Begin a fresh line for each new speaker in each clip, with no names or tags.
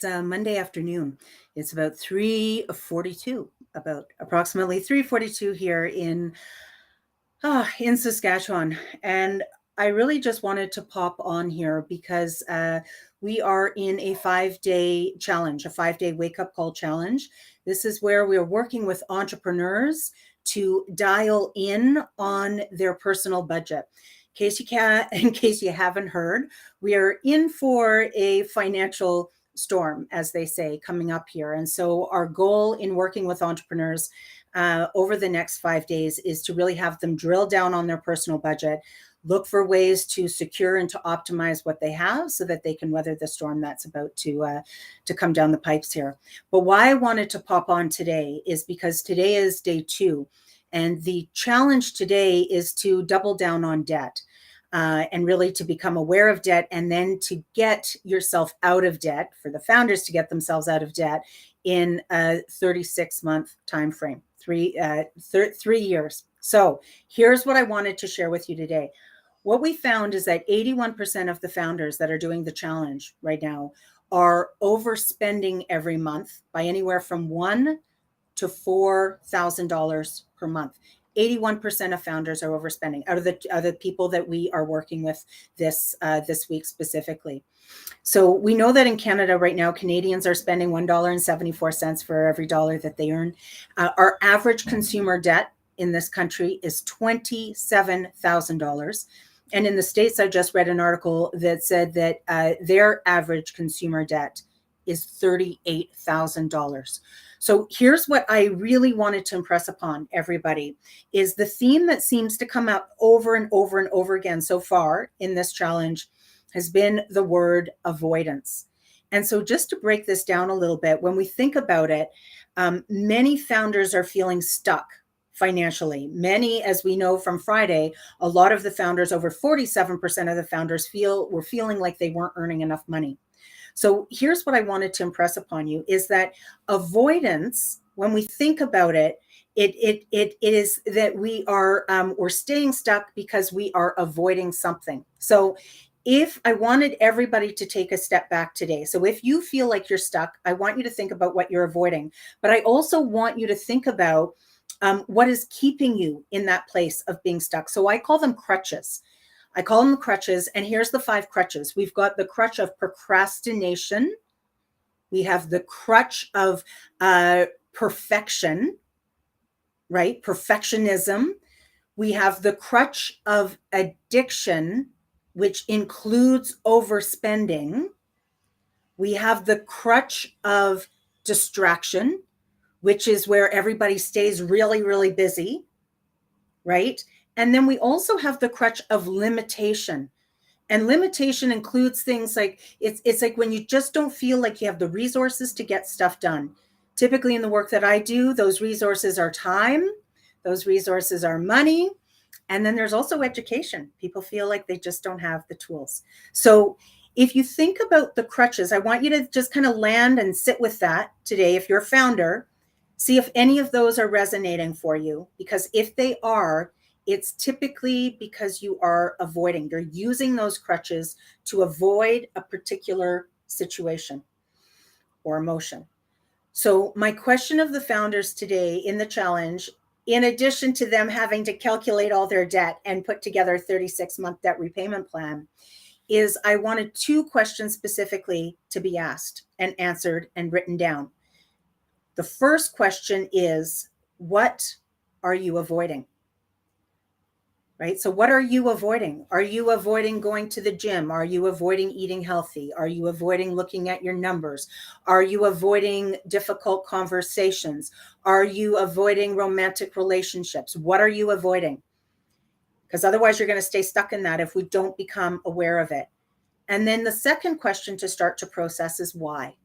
Monday afternoon. It's about 3:42, about approximately 3:42 here in Saskatchewan. And I really just wanted to pop on here because we are in a 5-day challenge, a 5-day wake up call challenge. This is where we are working with entrepreneurs to dial in on their personal budget. In case you haven't heard, we are in for a financial storm, as they say, coming up here. And so our goal in working with entrepreneurs over the next 5 days is to really have them drill down on their personal budget, look for ways to secure and to optimize what they have so that they can weather the storm that's about to come down the pipes here. But why I wanted to pop on today is because today is day 2, and the challenge today is to double down on debt. And really to become aware of debt, and then to get yourself out of debt, for the founders to get themselves out of debt in a 36-month time frame, 3 years. So here's what I wanted to share with you today. What we found is that 81% of the founders that are doing the challenge right now are overspending every month by anywhere from $1,000 to $4,000 per month. 81% of founders are overspending out of the people that we are working with this week specifically. So we know that in Canada right now, Canadians are spending $1.74 for every dollar that they earn. Our average consumer debt in this country is $27,000. And in the States, I just read an article that said that their average consumer debt is $38,000. So here's what I really wanted to impress upon everybody is the theme that seems to come up over and over and over again so far in this challenge has been the word avoidance. And so just to break this down a little bit, when we think about it, many founders are feeling stuck financially. Many, as we know from Friday, a lot of the founders, over 47% of the founders were feeling like they weren't earning enough money. So here's what I wanted to impress upon you is that avoidance, when we think about it, it is that we're staying stuck because we are avoiding something. So if I wanted everybody to take a step back today, so if you feel like you're stuck, I want you to think about what you're avoiding. But I also want you to think about what is keeping you in that place of being stuck. So I call them crutches. And here's the 5 crutches. We've got the crutch of procrastination. We have the crutch of perfection, right? Perfectionism. We have the crutch of addiction, which includes overspending. We have the crutch of distraction, which is where everybody stays really, really busy, right? And then we also have the crutch of limitation. And limitation includes things like, it's like when you just don't feel like you have the resources to get stuff done. Typically in the work that I do, those resources are time, those resources are money, and then there's also education. People feel like they just don't have the tools. So if you think about the crutches, I want you to just kind of land and sit with that today. If you're a founder, see if any of those are resonating for you, because if they are, it's typically because you are avoiding. You're using those crutches to avoid a particular situation or emotion. So my question of the founders today in the challenge, in addition to them having to calculate all their debt and put together a 36-month debt repayment plan, is I wanted 2 questions specifically to be asked and answered and written down. The first question is, what are you avoiding? Right? So what are you avoiding? Are you avoiding going to the gym? Are you avoiding eating healthy? Are you avoiding looking at your numbers? Are you avoiding difficult conversations? Are you avoiding romantic relationships? What are you avoiding? Because otherwise you're going to stay stuck in that if we don't become aware of it. And then the second question to start to process is why?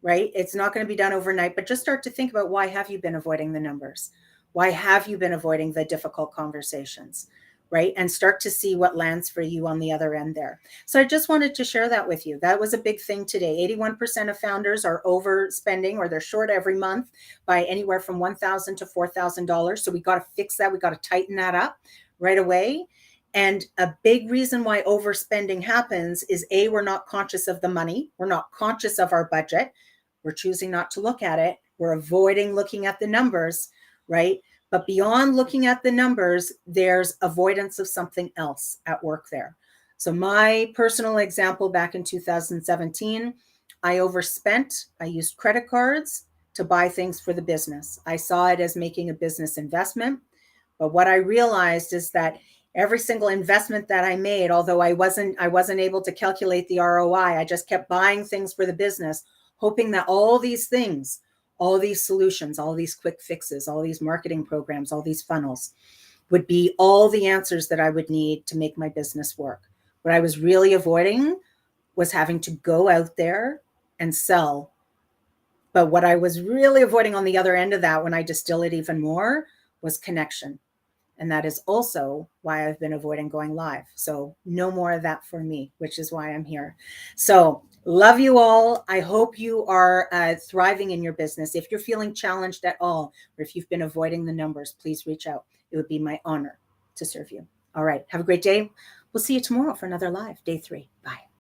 Right? It's not going to be done overnight, but just start to think about, why have you been avoiding the numbers? Why have you been avoiding the difficult conversations, right? And start to see what lands for you on the other end there. So I just wanted to share that with you. That was a big thing today. 81% of founders are overspending, or they're short every month by anywhere from $1,000 to $4,000. So we got to fix that. We got to tighten that up right away. And a big reason why overspending happens is A, we're not conscious of the money. We're not conscious of our budget. We're choosing not to look at it. We're avoiding looking at the numbers, right? But beyond looking at the numbers, there's avoidance of something else at work there. So my personal example back in 2017, I overspent. I used credit cards to buy things for the business. I saw it as making a business investment. But what I realized is that every single investment that I made, although I wasn't able to calculate the ROI, I just kept buying things for the business, hoping that all these things, all these solutions, all these quick fixes, all these marketing programs, all these funnels would be all the answers that I would need to make my business work. What I was really avoiding was having to go out there and sell. But what I was really avoiding on the other end of that, when I distill it even more, was connection. And that is also why I've been avoiding going live. So no more of that for me, which is why I'm here. So love you all. I hope you are thriving in your business. If you're feeling challenged at all, or if you've been avoiding the numbers, please reach out. It would be my honor to serve you. All right. Have a great day. We'll see you tomorrow for another live, day 3. Bye.